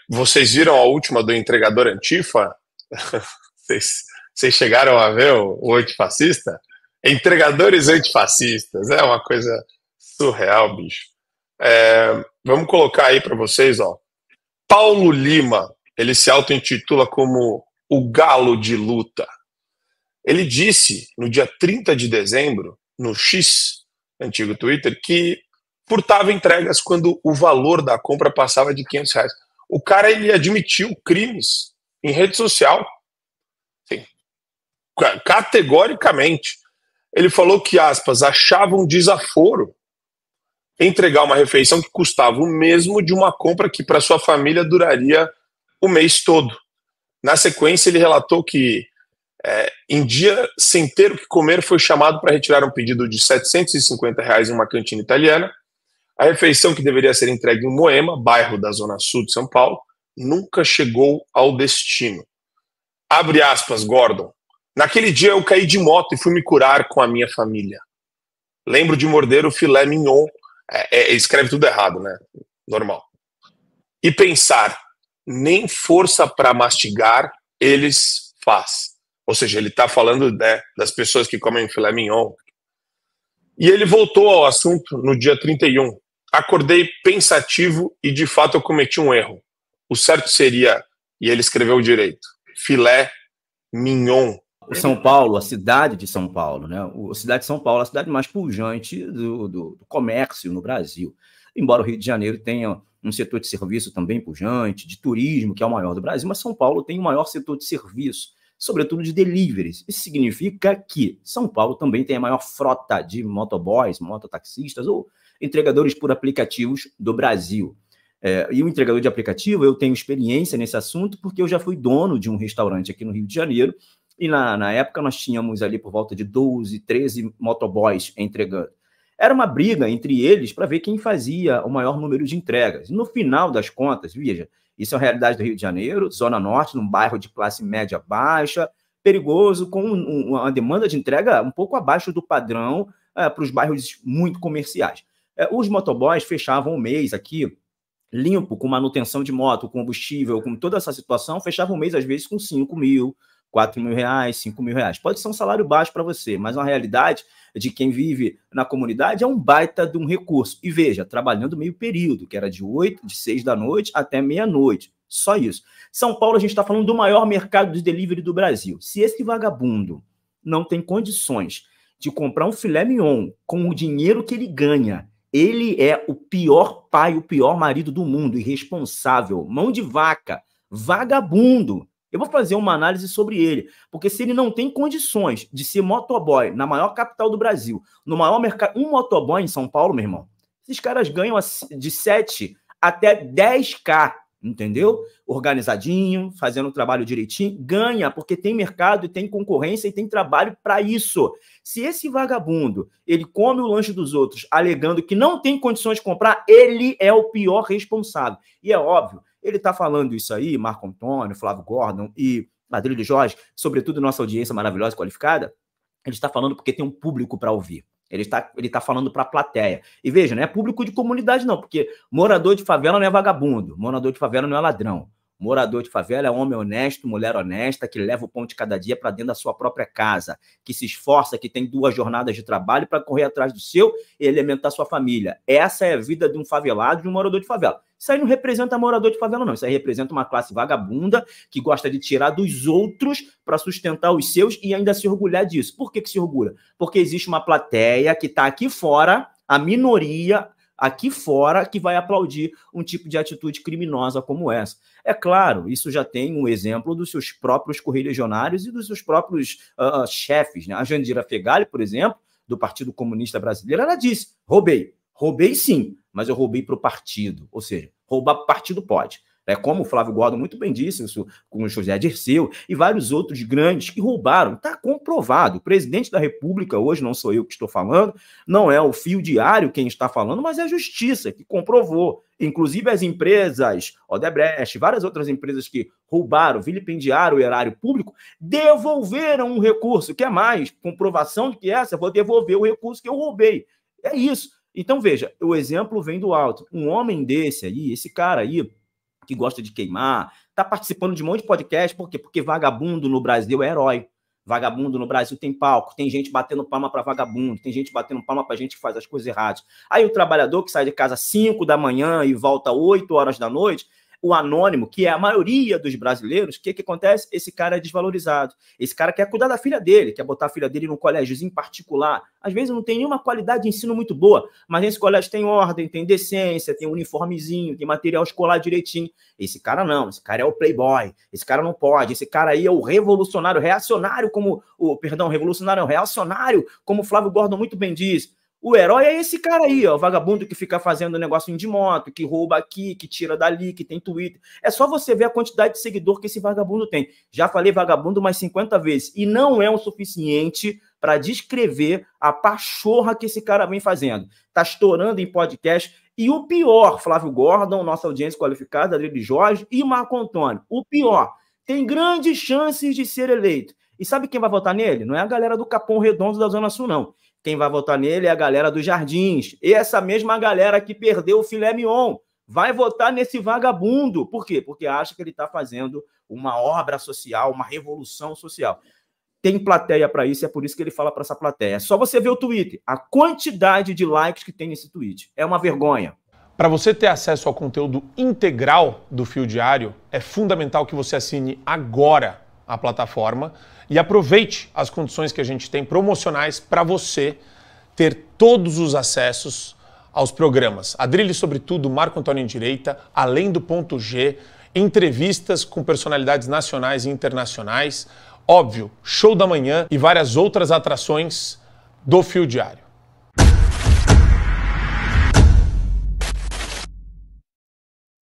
Vocês viram a última do entregador Antifa? Vocês, vocês chegaram a ver o antifascista? Entregadores antifascistas, é uma coisa surreal, bicho. Vamos colocar aí para vocês, ó. Paulo Lima, ele se auto-intitula como o galo de luta. Ele disse no dia 30 de dezembro, no X, antigo Twitter, que furtava entregas quando o valor da compra passava de R$ 500. O cara, ele admitiu crimes em rede social. Sim, categoricamente. Ele falou que, aspas, achava um desaforo entregar uma refeição que custava o mesmo de uma compra que para sua família duraria o mês todo. Na sequência, ele relatou que em dia sem ter o que comer, foi chamado para retirar um pedido de R$ 750 em uma cantina italiana. A refeição, que deveria ser entregue em Moema, bairro da zona sul de São Paulo, nunca chegou ao destino. Abre aspas, Gordon. Naquele dia eu caí de moto e fui me curar com a minha família. Lembro de morder o filé mignon. Escreve tudo errado, né? Normal. E pensar, nem força para mastigar eles faz. Ou seja, ele está falando, né, das pessoas que comem filé mignon. E ele voltou ao assunto no dia 31. Acordei pensativo e, de fato, eu cometi um erro. O certo seria, e ele escreveu direito, filé mignon. O São Paulo, a cidade de São Paulo, né? A cidade de São Paulo é a cidade mais pujante do comércio no Brasil. Embora o Rio de Janeiro tenha um setor de serviço também pujante, de turismo, que é o maior do Brasil, mas São Paulo tem o maior setor de serviço, sobretudo de deliveries. Isso significa que São Paulo também tem a maior frota de motoboys, mototaxistas ou entregadores por aplicativos do Brasil. E o entregador de aplicativo, eu tenho experiência nesse assunto porque eu já fui dono de um restaurante aqui no Rio de Janeiro e na época nós tínhamos ali por volta de 12, 13 motoboys entregando. Era uma briga entre eles para ver quem fazia o maior número de entregas. No final das contas, veja, isso é a realidade do Rio de Janeiro, Zona Norte, num bairro de classe média baixa, perigoso, com uma demanda de entrega um pouco abaixo do padrão para os bairros muito comerciais. Os motoboys fechavam o mês aqui, limpo, com manutenção de moto, combustível, com toda essa situação, fechavam o mês, às vezes, com 5 mil, 4 mil reais, 5 mil reais. Pode ser um salário baixo para você, mas a realidade de quem vive na comunidade é um baita de um recurso. E veja, trabalhando meio período, que era de 6 da noite até meia-noite. Só isso. São Paulo, a gente está falando do maior mercado de delivery do Brasil. Se esse vagabundo não tem condições de comprar um filé mignon com o dinheiro que ele ganha, ele é o pior pai, o pior marido do mundo, irresponsável, mão de vaca, vagabundo. Eu vou fazer uma análise sobre ele, porque se ele não tem condições de ser motoboy na maior capital do Brasil, no maior mercado, um motoboy em São Paulo, meu irmão, esses caras ganham de 7 até 10K, entendeu? Organizadinho, fazendo o trabalho direitinho, ganha, porque tem mercado e tem concorrência e tem trabalho para isso. Se esse vagabundo, ele come o lanche dos outros, alegando que não tem condições de comprar, ele é o pior responsável. E é óbvio, ele está falando isso aí, Marco Antônio, Flávio Gordon e Adrilho Jorge, sobretudo nossa audiência maravilhosa e qualificada, ele está falando porque tem um público para ouvir. Ele tá falando para a plateia. E veja, não é público de comunidade, não, porque morador de favela não é vagabundo, morador de favela não é ladrão. Morador de favela é homem honesto, mulher honesta, que leva o pão de cada dia para dentro da sua própria casa, que se esforça, que tem 2 jornadas de trabalho para correr atrás do seu e alimentar sua família. Essa é a vida de um favelado, de um morador de favela. Isso aí não representa morador de favela, não. Isso aí representa uma classe vagabunda que gosta de tirar dos outros para sustentar os seus e ainda se orgulhar disso. Por que se orgulha? Porque existe uma plateia que está aqui fora, a minoria aqui fora, que vai aplaudir um tipo de atitude criminosa como essa. É claro, isso já tem um exemplo dos seus próprios correligionários e dos seus próprios chefes, né? A Jandira Fegali, por exemplo, do Partido Comunista Brasileiro, ela disse, roubei sim, mas eu roubei para o partido, ou seja, roubar para o partido pode. É como o Flávio Gordon muito bem disse, isso, com o José Dirceu e vários outros grandes que roubaram. Está comprovado. O presidente da República, hoje não sou eu que estou falando, não é o Fio Diário quem está falando, mas é a Justiça que comprovou. Inclusive as empresas, Odebrecht, várias outras empresas que roubaram, vilipendiaram o erário público, devolveram um recurso. Quer mais? Comprovação de que essa, eu vou devolver o recurso que eu roubei. É isso. Então, veja, o exemplo vem do alto. Um homem desse aí, esse cara aí, que gosta de queimar, tá participando de um monte de podcast, por quê? Porque vagabundo no Brasil é herói. Vagabundo no Brasil tem palco, tem gente batendo palma para vagabundo, tem gente batendo palma para gente que faz as coisas erradas. Aí o trabalhador que sai de casa às 5 da manhã e volta 8 horas da noite, o anônimo, que é a maioria dos brasileiros, o que acontece? Esse cara é desvalorizado. Esse cara quer cuidar da filha dele, quer botar a filha dele num colégiozinho particular. Às vezes não tem nenhuma qualidade de ensino muito boa, mas esse colégio tem ordem, tem decência, tem uniformezinho, tem material escolar direitinho. Esse cara não, esse cara é o playboy, esse cara não pode, esse cara aí é o revolucionário, reacionário, revolucionário não, reacionário, como o Flávio Gordon muito bem diz. O herói é esse cara aí, ó, o vagabundo que fica fazendo negocinho de moto, que rouba aqui, que tira dali, que tem Twitter. É só você ver a quantidade de seguidor que esse vagabundo tem. Já falei vagabundo mais 50 vezes. E não é o suficiente para descrever a pachorra que esse cara vem fazendo. Tá estourando em podcast. E o pior, Flávio Gordon, nossa audiência qualificada, Adriele Jorge e Marco Antônio. O pior, tem grandes chances de ser eleito. E sabe quem vai votar nele? Não é a galera do Capão Redondo da Zona Sul, não. Quem vai votar nele é a galera dos Jardins. Essa mesma galera que perdeu o filé mignon vai votar nesse vagabundo. Por quê? Porque acha que ele está fazendo uma obra social, uma revolução social. Tem plateia para isso, é por isso que ele fala para essa plateia. É só você ver o Twitter, a quantidade de likes que tem nesse tweet. É uma vergonha. Para você ter acesso ao conteúdo integral do Fio Diário, é fundamental que você assine agora a plataforma e aproveite as condições que a gente tem promocionais para você ter todos os acessos aos programas. Adriele sobre tudo, Marco Antônio em Direita, Além do Ponto G, entrevistas com personalidades nacionais e internacionais, óbvio, Show da Manhã e várias outras atrações do Fio Diário.